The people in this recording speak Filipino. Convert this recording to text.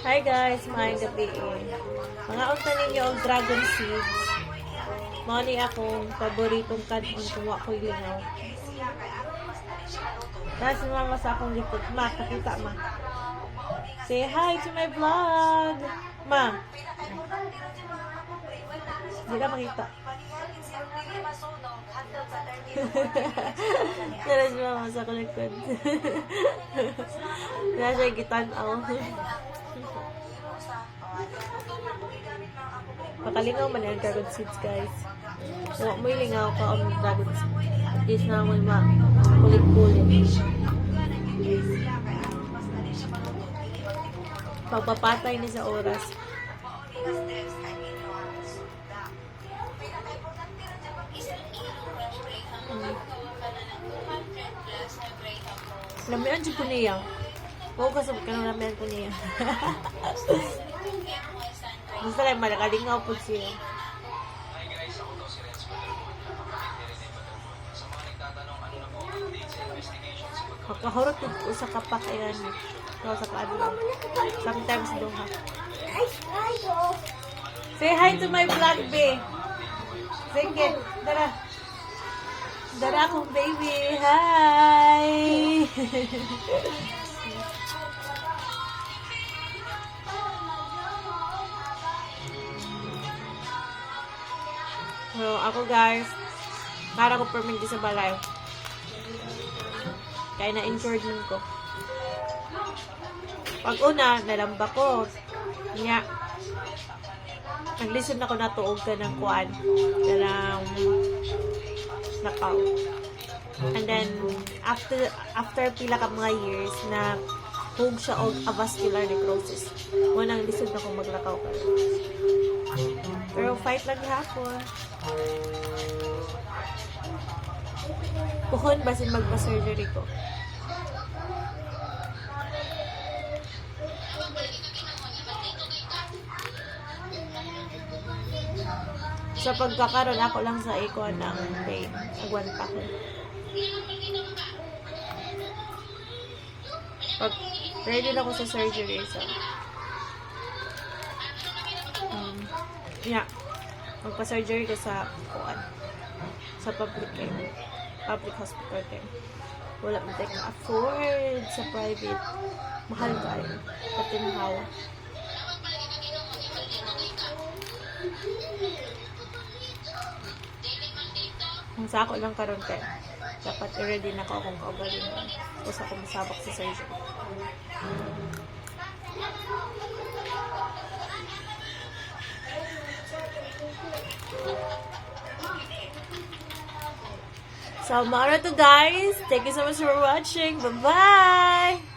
Hi guys, maayong gabi. Mga unta ninyo ang dragon seeds. Mao ni akong paboritong kanon kung wa ko'y lingaw. Tapos si mama sa akong likod. Ma, kakita ma. Say hi to my vlog. Ma. Hindi ka makita. Tara si mama sa akong likod. Kaya siya gitanaw. Pakalingaw man yung dragon seeds, guys. Huwag mo ilingaw ka ang dragon seeds. At least na mo kulit-kulit. Pagpapatay ni sa oras. Lamian dyan ko niya. Oo, kasabot ka ng lamian ko niya. Basta lang, malakalingaw po siya. Makahurot ko sa kapak, ayan. Sa kaadlaw. Sometimes doon ha. Say hi to my vlog, be. Sige, dara. Dara akong baby. Hi! So, ako guys, para ko permit sa balay. Kaya na-insured nun ko. Pag una, nalamba ko. Nga. Nag-listen ako na tuog ka ng kuan. Ng knockout. And then, after pila ka mga years na hug siya og avascular necrosis. Munang lisod na kung maglakaw ka. Pero fight lang hapon. Puhon basin magpa-surgery ko. Sa pagkakaroon ako lang sa iko ng pain. Agwan pa ko. Pag ready na ako sa surgery, so magpa-surgery ko sa kuan sa public hospital din. Wala mo tayo afford sa private. Mahal kayo. Patinhaw. Kung sa ako lang karon kay dapat i-ready na ako kung kaubalin o sa akong masabak sa surgery. So, maara to guys. Thank you so much for watching. Bye-bye!